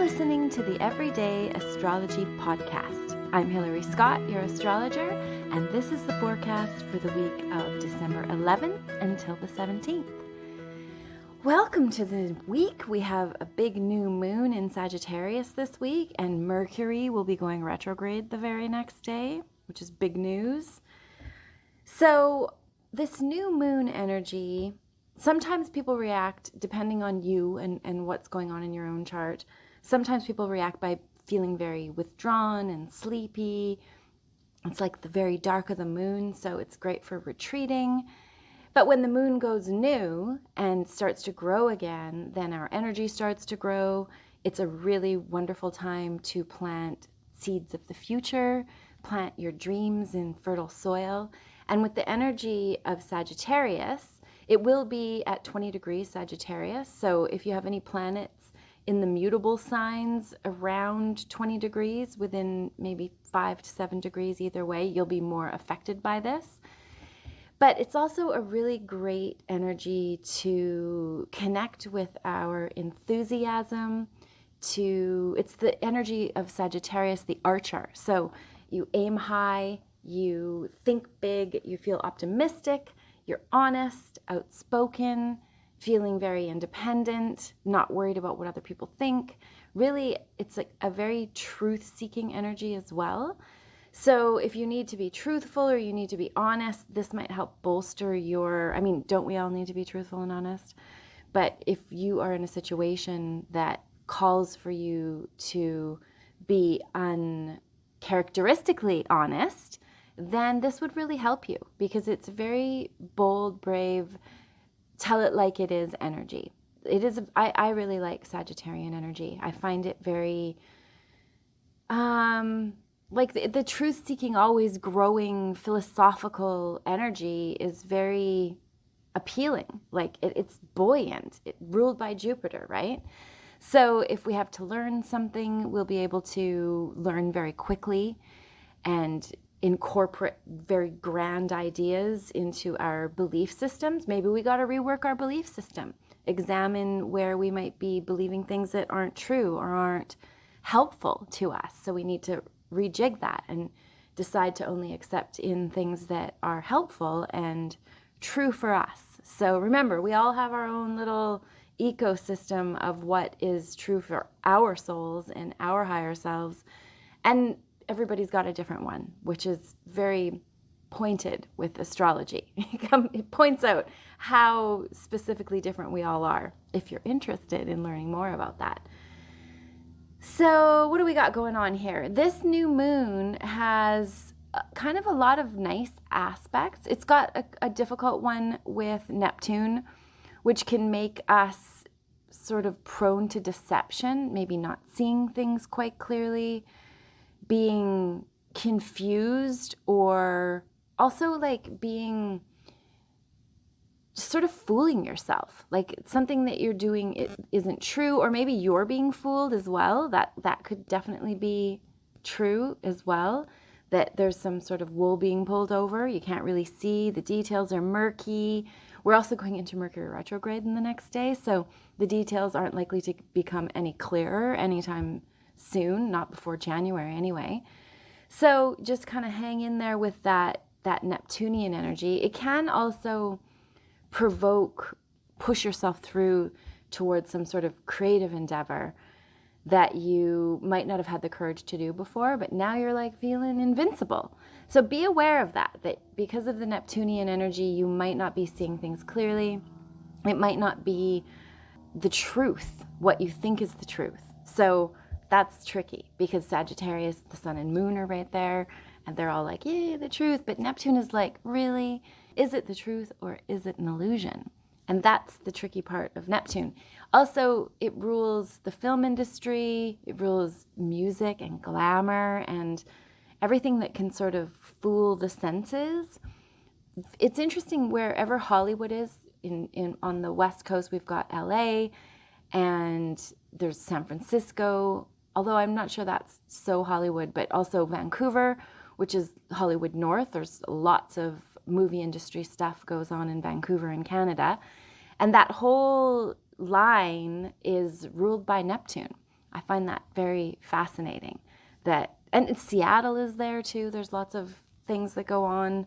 listening to the Everyday Astrology Podcast. I'm Hilary Scott, your astrologer, and this is the forecast for the week of December 11th until the 17th. Welcome to the week. We have a big new moon in Sagittarius this week, and Mercury will be going retrograde the very next day, which is big news. So this new moon energy, sometimes people react depending on you and what's going on in your own chart. Sometimes people react by feeling very withdrawn and sleepy. It's like the very dark of the moon, so it's great for retreating. But when the moon goes new and starts to grow again, then our energy starts to grow. It's a really wonderful time to plant seeds of the future, plant your dreams in fertile soil. And with the energy of Sagittarius, it will be at 20 degrees Sagittarius. So if you have any planets in the mutable signs around 20 degrees, within maybe 5 to 7 degrees either way, you'll be more affected by this. But it's also a really great energy to connect with our enthusiasm. It's the energy of Sagittarius, the archer. So you aim high, you think big, you feel optimistic, you're honest, outspoken, feeling very independent, not worried about what other people think. Really, it's like a very truth-seeking energy as well. So if you need to be truthful or you need to be honest, this might help bolster don't we all need to be truthful and honest? But if you are in a situation that calls for you to be uncharacteristically honest, then this would really help you because it's very bold, brave, tell it like it is energy. I really like Sagittarian energy. I find it very, like the truth-seeking, always growing, philosophical energy is very appealing. Like it's buoyant, ruled by Jupiter, right? So if we have to learn something, we'll be able to learn very quickly and incorporate very grand ideas into our belief systems. Maybe we got to rework our belief system, examine where we might be believing things that aren't true or aren't helpful to us. So we need to rejig that and decide to only accept in things that are helpful and true for us. So remember, we all have our own little ecosystem of what is true for our souls and our higher selves. And everybody's got a different one, which is very pointed with astrology. It points out how specifically different we all are, if you're interested in learning more about that. So what do we got going on here? This new moon has kind of a lot of nice aspects. It's got a difficult one with Neptune, which can make us sort of prone to deception, maybe not seeing things quite clearly, being confused, or also like being sort of fooling yourself, like something that you're doing isn't true, or maybe you're being fooled as well. That could definitely be true as well, that there's some sort of wool being pulled over. You can't really see, the details are murky. We're also going into Mercury retrograde in the next day, so the details aren't likely to become any clearer anytime soon, not before January anyway. So just kind of hang in there with that Neptunian energy. It can also push yourself through towards some sort of creative endeavor that you might not have had the courage to do before, but now you're like feeling invincible. So be aware of that because of the Neptunian energy, you might not be seeing things clearly. It might not be the truth, what you think is the truth. So that's tricky because Sagittarius, the sun and moon are right there, and they're all like, yay, the truth. But Neptune is like, really? Is it the truth or is it an illusion? And that's the tricky part of Neptune. Also, it rules the film industry, it rules music and glamour and everything that can sort of fool the senses. It's interesting, wherever Hollywood is, on the West Coast, we've got LA, and there's San Francisco, although I'm not sure that's so Hollywood, but also Vancouver, which is Hollywood North. There's lots of movie industry stuff goes on in Vancouver in Canada. And that whole line is ruled by Neptune. I find that very fascinating. And Seattle is there too. There's lots of things that go on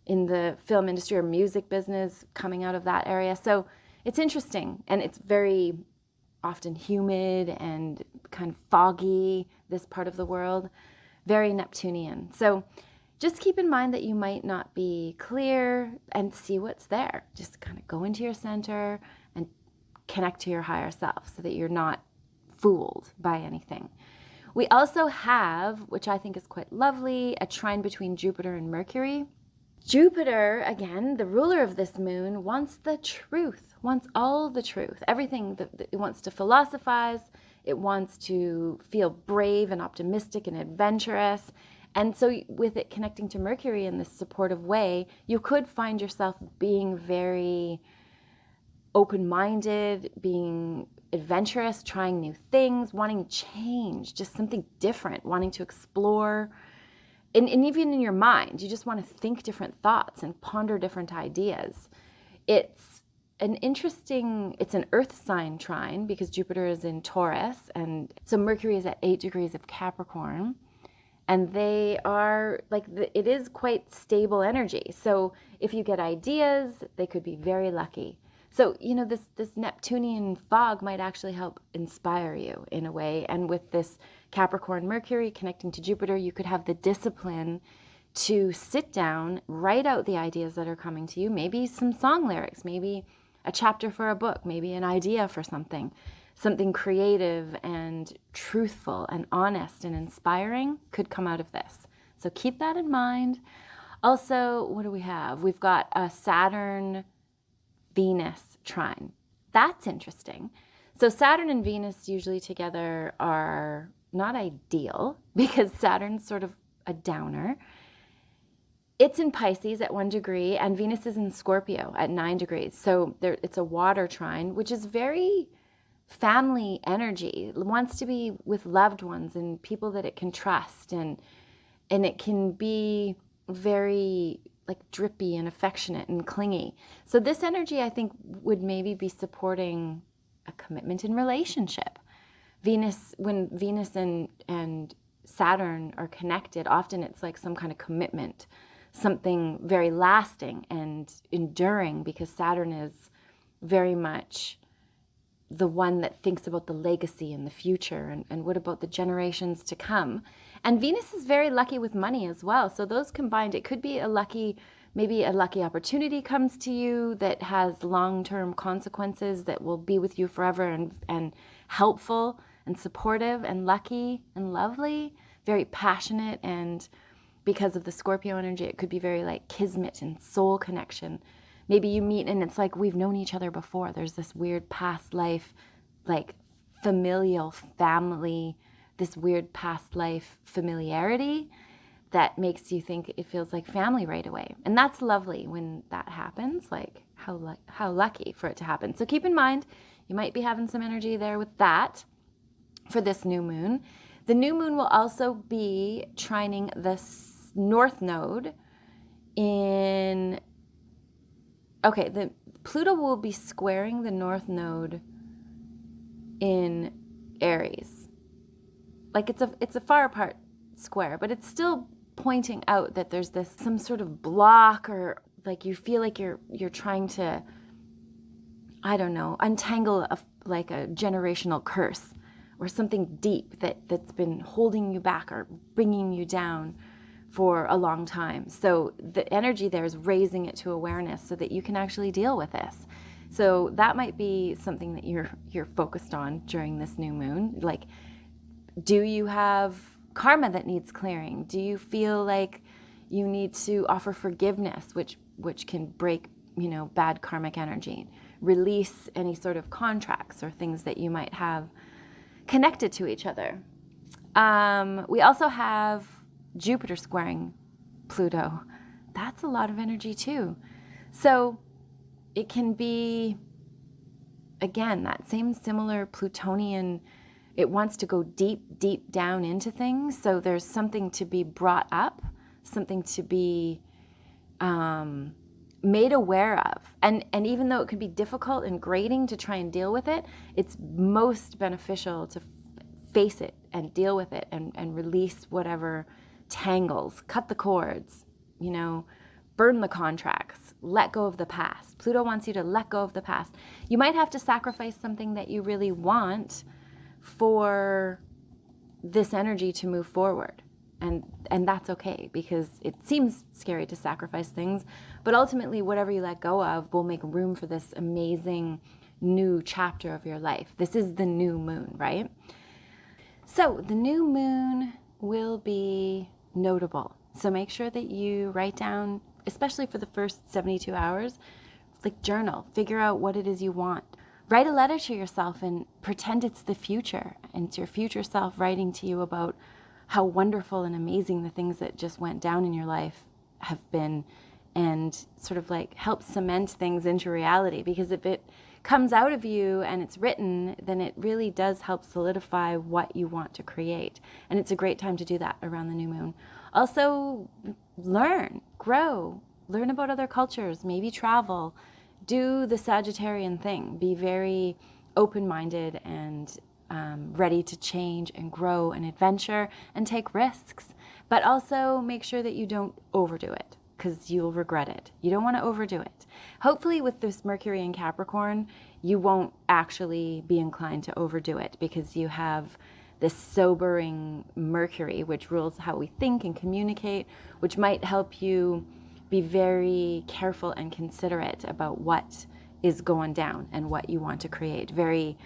in the film industry or music business coming out of that area. So it's interesting, and it's very often humid and kind of foggy, this part of the world, very Neptunian. So just keep in mind that you might not be clear, and see what's there. Just kind of go into your center and connect to your higher self so that you're not fooled by anything. We also have, which I think is quite lovely, a trine between Jupiter and Mercury. Jupiter, again, the ruler of this moon, wants the truth, wants all the truth, everything that it wants to philosophize. It wants to feel brave and optimistic and adventurous. And so with it connecting to Mercury in this supportive way, you could find yourself being very open-minded, being adventurous, trying new things, wanting change, just something different, wanting to explore. And even in your mind, you just want to think different thoughts and ponder different ideas. It's an earth sign trine because Jupiter is in Taurus, and so Mercury is at 8 degrees of Capricorn, and they are it is quite stable energy. So if you get ideas, they could be very lucky. So, this Neptunian fog might actually help inspire you in a way. And with this Capricorn Mercury connecting to Jupiter, you could have the discipline to sit down, write out the ideas that are coming to you, maybe some song lyrics, maybe a chapter for a book, maybe an idea for something creative and truthful and honest and inspiring could come out of this. So keep that in mind. Also, what do we have? We've got a Saturn-Venus trine. That's interesting. So Saturn and Venus usually together are not ideal because Saturn's sort of a downer. It's in Pisces at 1 degree, and Venus is in Scorpio at 9 degrees. So it's a water trine, which is very family energy. It wants to be with loved ones and people that it can trust, and it can be very drippy and affectionate and clingy. So this energy, I think, would maybe be supporting a commitment in relationship. When Venus and Saturn are connected, often it's like some kind of commitment, something very lasting and enduring, because Saturn is very much the one that thinks about the legacy and the future and what about the generations to come. And Venus is very lucky with money as well. So those combined, it could be maybe a lucky opportunity comes to you that has long-term consequences that will be with you forever and helpful and supportive and lucky and lovely, very passionate. And because of the Scorpio energy, it could be very kismet and soul connection. Maybe you meet and it's like we've known each other before. There's this weird past life, familial family, this weird past life familiarity that makes you think it feels like family right away. And that's lovely when that happens, how lucky for it to happen. So keep in mind, you might be having some energy there with that for this new moon. The new moon will also be trining the North Node the Pluto will be squaring the North Node in Aries. It's a far apart square, but it's still pointing out that there's some sort of block, or you feel like you're trying to, I don't know, untangle a generational curse or something deep that's been holding you back or bringing you down for a long time. So the energy there is raising it to awareness so that you can actually deal with this. So that might be something that you're focused on during this new moon. Do you have karma that needs clearing? Do you feel like you need to offer forgiveness, which can break, bad karmic energy? Release any sort of contracts or things that you might have connected to each other. We also have Jupiter squaring Pluto. That's a lot of energy too. So it can be, again, that same similar Plutonian, it wants to go deep, deep down into things. So there's something to be brought up, something to be made aware of. And even though it can be difficult and grating to try and deal with it, it's most beneficial face it and deal with it and release whatever tangles, cut the cords, burn the contracts, let go of the past. Pluto wants you to let go of the past. You might have to sacrifice something that you really want for this energy to move forward. And that's okay, because it seems scary to sacrifice things, but ultimately whatever you let go of will make room for this amazing new chapter of your life. This is the new moon, right? So the new moon will be notable. So make sure that you write down, especially for the first 72 hours, like journal, figure out what it is you want. Write a letter to yourself and pretend it's the future, and it's your future self writing to you about how wonderful and amazing the things that just went down in your life have been, and sort of like help cement things into reality. Because if it comes out of you and it's written, then it really does help solidify what you want to create. And it's a great time to do that around the new moon. Also, learn, grow, learn about other cultures, maybe travel, do the Sagittarian thing, be very open-minded and ready to change and grow and adventure and take risks. But also make sure that you don't overdo it, because you'll regret it. You don't want to overdo it. Hopefully with this Mercury in Capricorn, you won't actually be inclined to overdo it, because you have this sobering Mercury, which rules how we think and communicate, which might help you be very careful and considerate about what is going down and what you want to create. Very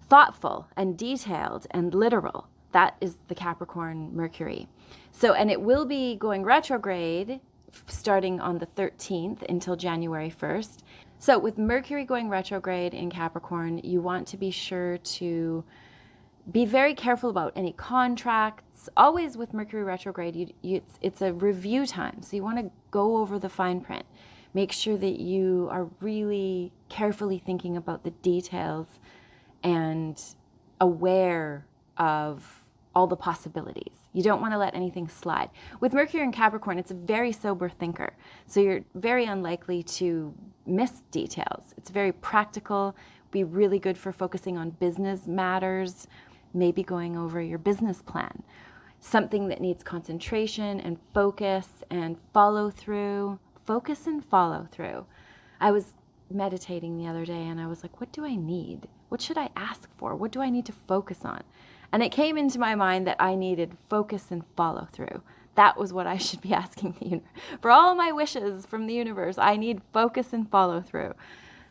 thoughtful and detailed and literal. That is the Capricorn Mercury. So, and it will be going retrograde starting on the 13th until January 1st. So with Mercury going retrograde in Capricorn, you want to be sure to be very careful about any contracts. Always with Mercury retrograde, it's a review time. So you want to go over the fine print. Make sure that you are really carefully thinking about the details and aware of all the possibilities. You don't want to let anything slide. With Mercury in Capricorn, it's a very sober thinker. So you're very unlikely to miss details. It's very practical, be really good for focusing on business matters, maybe going over your business plan. Something that needs concentration and focus and follow through. Focus and follow through. I was meditating the other day and I was like, what do I need? What should I ask for? What do I need to focus on? And it came into my mind that I needed focus and follow through. That was what I should be asking the universe. For all my wishes from the universe, I need focus and follow through.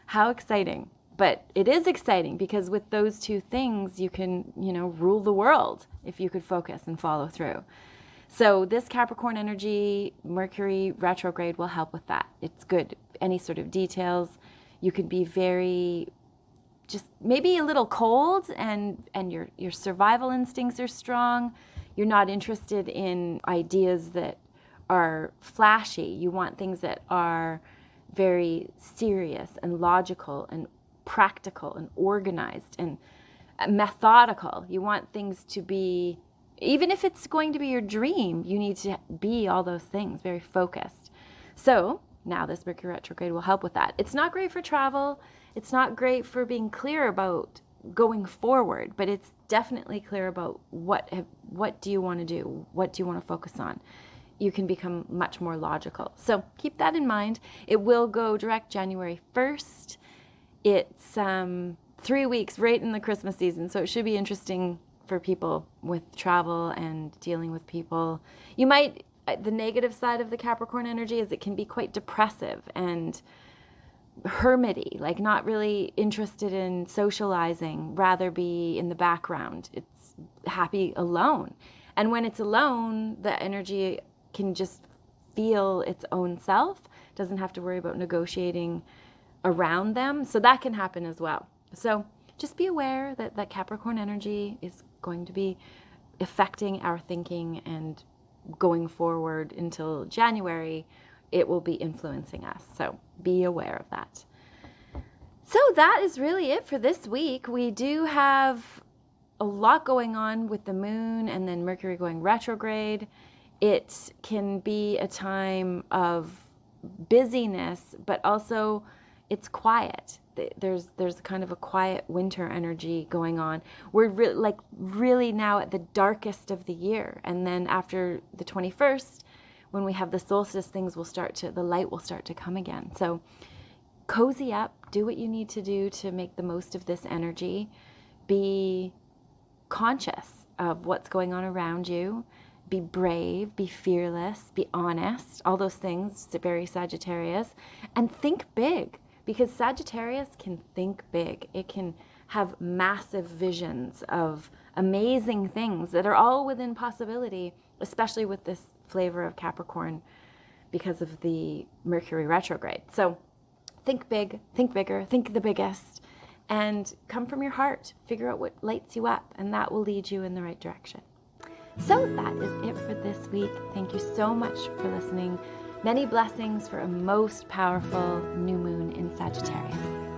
How exciting. But it is exciting because with those two things, you can, rule the world if you could focus and follow through. So this Capricorn energy, Mercury retrograde, will help with that. It's good. Any sort of details. You can be very, just maybe a little cold, and your survival instincts are strong. You're not interested in ideas that are flashy. You want things that are very serious and logical and practical and organized and methodical. You want things to be, even if it's going to be your dream, you need to be all those things, very focused. So now this Mercury retrograde will help with that. It's not great for travel. It's not great for being clear about going forward, but it's definitely clear about what do you want to do? What do you want to focus on? You can become much more logical. So keep that in mind. It will go direct January 1st. It's 3 weeks right in the Christmas season, so it should be interesting for people with travel and dealing with people. You might, the negative side of the Capricorn energy is it can be quite depressive and hermity, like not really interested in socializing, rather be in the background. It's happy alone. And when it's alone, the energy can just feel its own self, doesn't have to worry about negotiating around them. So that can happen as well. So just be aware that that Capricorn energy is going to be affecting our thinking, and going forward until January, it will be influencing us. So be aware of that. So that is really it for this week. We do have a lot going on with the moon and then Mercury going retrograde. It can be a time of busyness, but also it's quiet. there's kind of a quiet winter energy going on. We're really now at the darkest of the year. And then after the 21st, when we have the solstice, the light will start to come again. So cozy up, do what you need to do to make the most of this energy. Be conscious of what's going on around you. Be brave, be fearless, be honest, all those things, very Sagittarius. And think big, because Sagittarius can think big. It can have massive visions of amazing things that are all within possibility, especially with this flavor of Capricorn because of the Mercury retrograde. So think big, think bigger, think the biggest, and come from your heart. Figure out what lights you up, and that will lead you in the right direction. So that is it for this week. Thank you so much for listening. Many blessings for a most powerful new moon in Sagittarius.